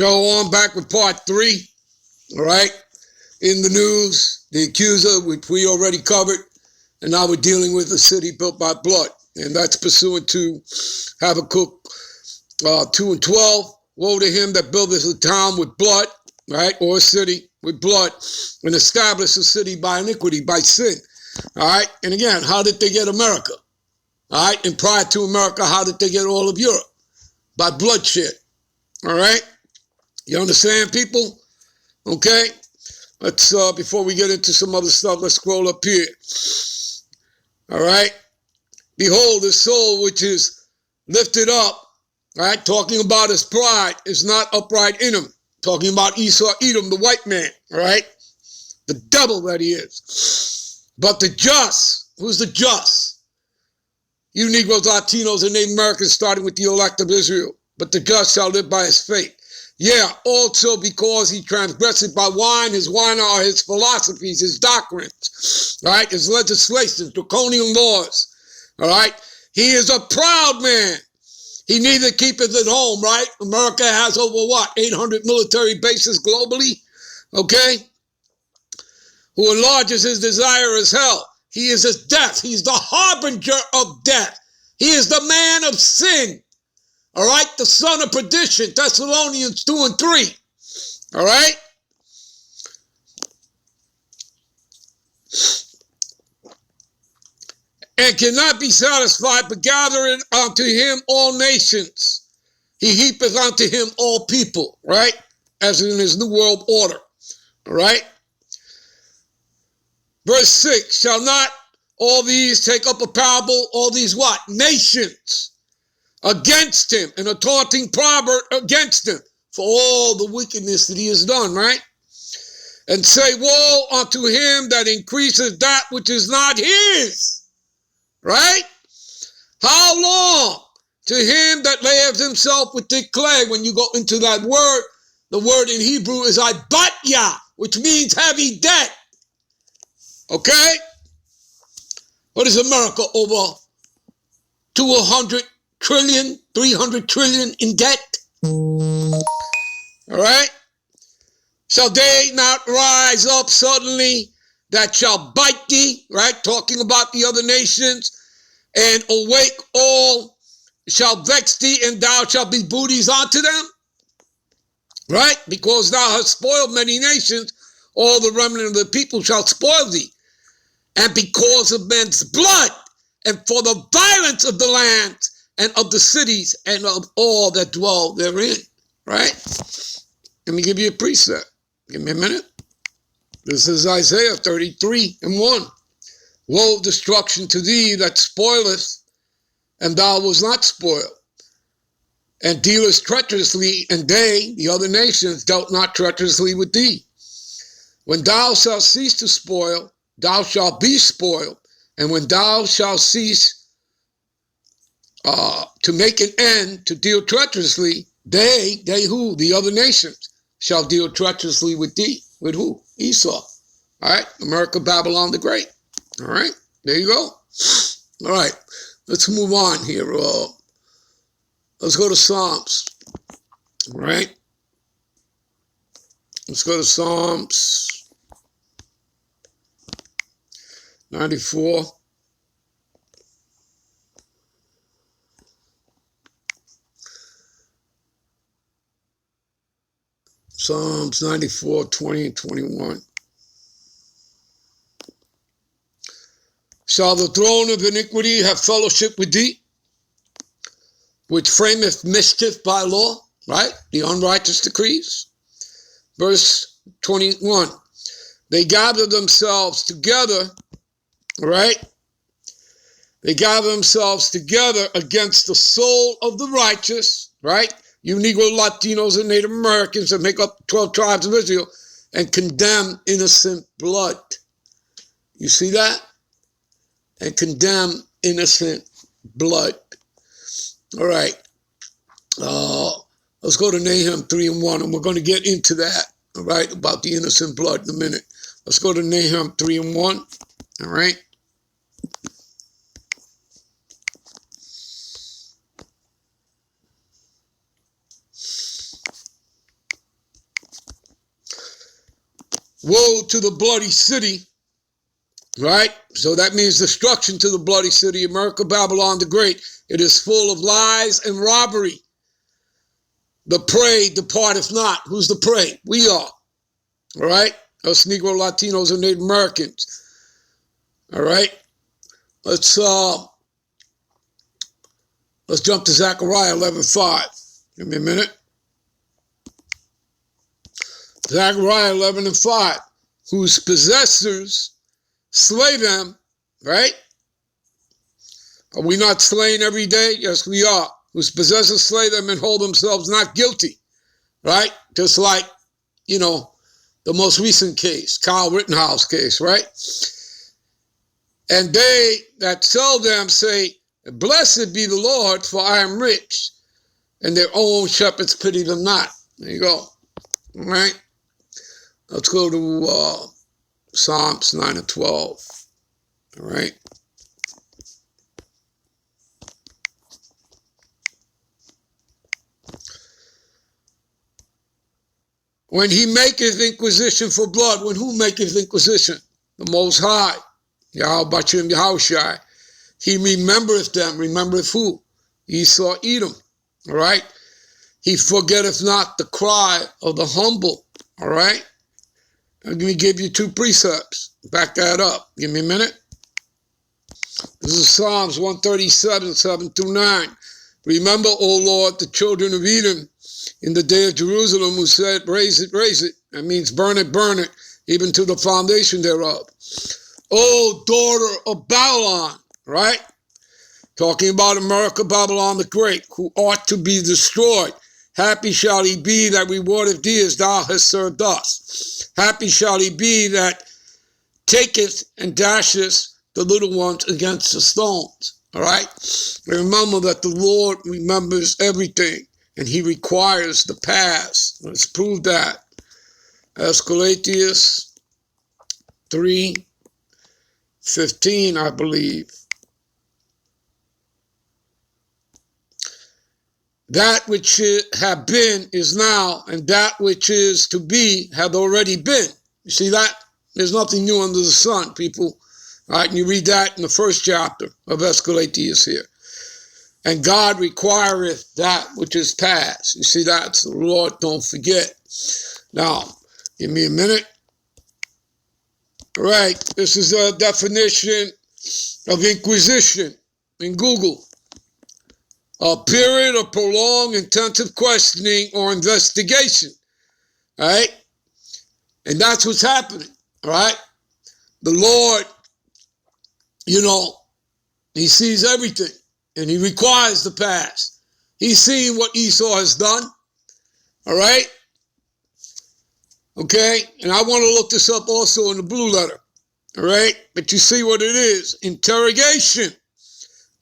So on back with part 3, all right? In the news, the accuser, which we already covered, and now we're dealing with a city built by blood. And that's pursuant to Habakkuk 2 and 12. Woe to him that buildeth a town with blood, right? Or a city with blood, and establish a city by iniquity, by sin. All right? And again, how did they get America? All right? And prior to America, how did they get all of Europe? By bloodshed. All right? You understand, people? Okay? Let's, before we get into some other stuff, let's scroll up here. All right? Behold, his soul which is lifted up, right? Talking about his pride is not upright in him. Talking about Esau, Edom, the white man, all right? The devil that he is. But the just, who's the just? You Negroes, Latinos, and Native Americans, starting with the elect of Israel. But the just shall live by his faith. Yeah, also because he transgressed by wine. His wine are his philosophies, his doctrines, all right? His legislation, draconian laws, all right? He is a proud man. He neither keepeth at home, right? America has over what? 800 military bases globally, okay? Who enlarges his desire as hell. He is his death. He's the harbinger of death. He is the man of sin. All right, the son of perdition, Thessalonians 2 and 3. All right? And cannot be satisfied, but gathering unto him all nations. He heapeth unto him all people, right? As in his new world order. All right? Verse 6, shall not all these take up a parable, all these what? Nations. Against him, and a taunting proverb against him for all the wickedness that he has done, right? And say, woe unto him that increases that which is not his, right? How long? To him that layeth himself with thick clay. When you go into that word, the word in Hebrew is ibatya, which means heavy debt. Okay? What is America? Over 200 trillion, 300 trillion in debt. All right? Shall they not rise up suddenly that shall bite thee, right? Talking about the other nations, and awake all, shall vex thee, and thou shalt be booties unto them, right? Because thou hast spoiled many nations, all the remnant of the people shall spoil thee. And because of men's blood, and for the violence of the land, and of the cities, and of all that dwell therein, right? Let me give you a precept. Give me a minute. This is Isaiah 33 and 1. Woe of destruction to thee that spoileth, and thou was not spoiled, and dealest treacherously, and they, the other nations, dealt not treacherously with thee. When thou shalt cease to spoil, thou shalt be spoiled, and when thou shalt cease to make an end, to deal treacherously, they who? The other nations shall deal treacherously with thee. With who? Esau. All right? America, Babylon the Great. All right? There you go. All right. Let's move on here. Let's go to Psalms. All right? Let's go to Psalms 94. Psalms 94, 20 and 21. Shall the throne of iniquity have fellowship with thee, which frameth mischief by law, right? The unrighteous decrees. Verse 21. They gather themselves together, right? They gather themselves together against the soul of the righteous, right? You Negro, Latinos, and Native Americans that make up 12 tribes of Israel, and condemn innocent blood. You see that? And condemn innocent blood. All right. Let's go to Nahum 3 and 1, and we're going to get into that, all right, about the innocent blood in a minute. Let's go to Nahum 3 and 1, all right? woe to the bloody city, right? So that means destruction to the bloody city, America, Babylon the Great. It is full of lies and robbery. The prey departeth not. Who's the prey? We are, all right? Us Negro, Latinos, and Native Americans, all right? Let's jump to Zechariah 11:5. Give me a minute. Zechariah 11:5. Whose possessors slay them, right? Are we not slain every day? Yes, we are. Whose possessors slay them and hold themselves not guilty, right? Just like, the most recent case, Kyle Rittenhouse case, right? And they that sell them say, blessed be the Lord, for I am rich, and their own shepherds pity them not. There you go. All right. Let's go to Psalms 9 and 12. All right. When he maketh inquisition for blood, when who maketh inquisition? The Most High, Yahweh Yahushai. He remembereth them. Remembereth who? Esau, Edom. All right. He forgetteth not the cry of the humble. All right. Let me give you 2 precepts. Back that up. Give me a minute. This is Psalms 137, 7-9. Remember, O Lord, the children of Edom in the day of Jerusalem, who said, raise it, raise it. That means burn it, even to the foundation thereof. O daughter of Babylon, right? Talking about America, Babylon the Great, who ought to be destroyed. Happy shall he be that rewardeth thee as thou hast served us. Happy shall he be that taketh and dasheth the little ones against the stones. All right? Remember that the Lord remembers everything, and he requires the past. Let's prove that. As Galatians 3:15, I believe. That which have been is now, and that which is to be hath already been. You see that? There's nothing new under the sun, people. All right, and you read that in the 1st chapter of Galatians here. And God requireth that which is past. You see that? So the Lord don't forget. Now, give me a minute. All right, this is a definition of inquisition in Google. A period of prolonged intensive questioning or investigation. All right? And that's what's happening. All right? The Lord, he sees everything, and he requires the past. He's seeing what Esau has done. All right? Okay? And I want to look this up also in the blue letter. All right? But you see what it is. Interrogation.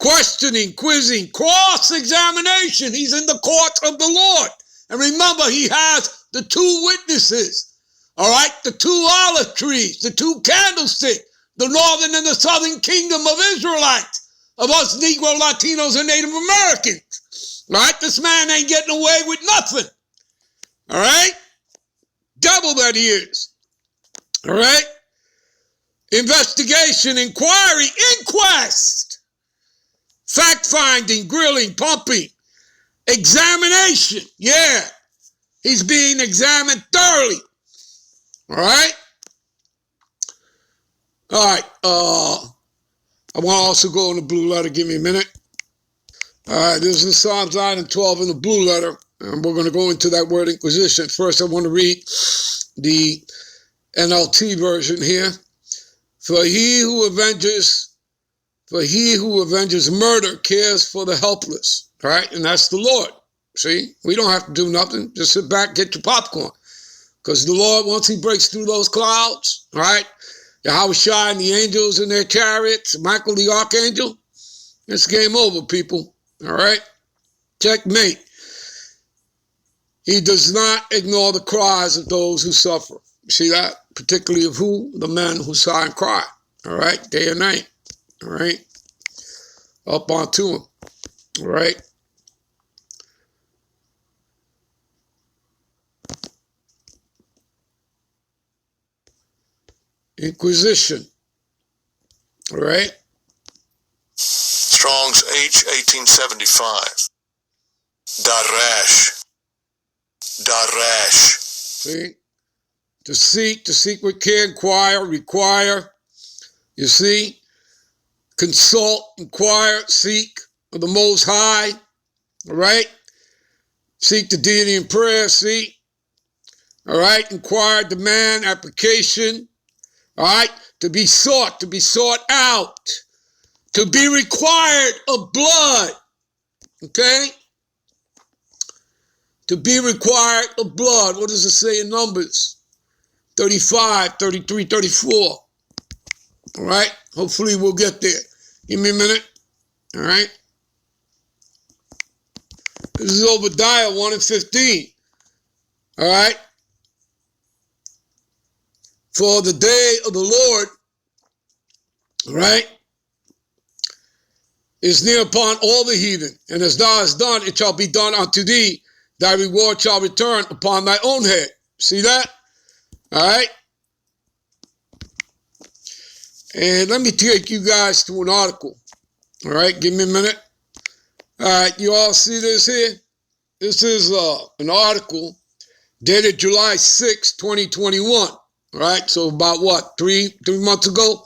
Questioning, quizzing, cross-examination. He's in the court of the Lord. And remember, he has the 2 witnesses. All right? The 2 olive trees, the 2 candlesticks, the northern and the southern kingdom of Israelites, of us Negro, Latinos, and Native Americans. All right? This man ain't getting away with nothing. All right? Devil that he is. All right? Investigation, inquiry, inquest. Fact-finding, grilling, pumping, examination. Yeah, he's being examined thoroughly. All right? All right, I want to also go in the blue letter. Give me a minute. All right, this is Psalms 9 and 12 in the blue letter, and we're going to go into that word inquisition. First, I want to read the NLT version here. For he who avenges murder cares for the helpless, right? And that's the Lord. See, we don't have to do nothing. Just sit back, get your popcorn. Because the Lord, once he breaks through those clouds, right? Yahushua and the angels in their chariots, Michael the archangel, it's game over, people. All right? Checkmate. He does not ignore the cries of those who suffer. You see that? Particularly of who? The men who sigh and cry. All right? Day and night. All right? Up onto him. All right? Inquisition. All right? Strong's H 1875. Darash. See? To seek with care, inquire, require. You see? Consult, inquire, seek of the Most High. All right? Seek the deity in prayer, see? All right? Inquire, demand, application. All right? To be sought out. To be required of blood. Okay? To be required of blood. What does it say in Numbers? 35, 33, 34. All right? Hopefully we'll get there. Give me a minute. All right? This is Obadiah 1 and 15. All right? For the day of the Lord, all right, is near upon all the heathen. And as thou hast done, it shall be done unto thee. Thy reward shall return upon thy own head. See that? All right? And let me take you guys to an article. All right? Give me a minute. All right, you all see this here? This is an article dated July 6, 2021. All right, so about what, three months ago?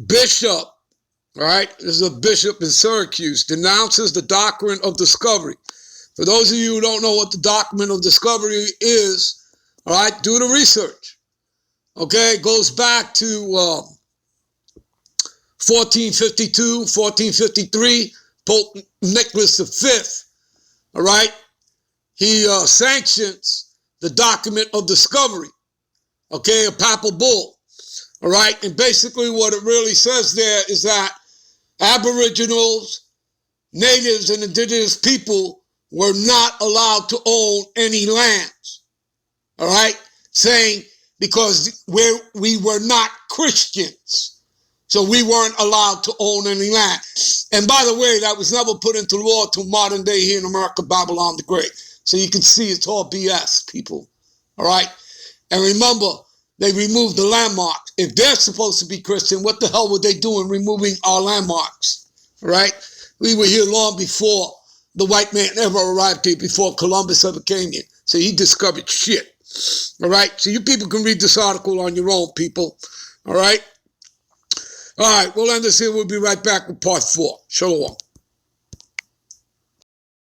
Bishop, all right, this is a bishop in Syracuse, denounces the doctrine of discovery. For those of you who don't know what the doctrine of discovery is, all right, do the research. Okay, it goes back to 1452, 1453, Pope Nicholas V, all right, he sanctions the document of discovery, okay, a papal bull, all right, and basically what it really says there is that Aboriginals, natives, and indigenous people were not allowed to own any lands, all right, saying because we were not Christians. So we weren't allowed to own any land. And by the way, that was never put into law till modern day here in America, Babylon the Great. So you can see it's all BS, people. All right? And remember, they removed the landmarks. If they're supposed to be Christian, what the hell were they doing removing our landmarks? All right? We were here long before the white man ever arrived here, before Columbus ever came here. So he discovered shit. All right? So you people can read this article on your own, people. All right? All right, we'll end this here. We'll be right back with part 4. Shalom.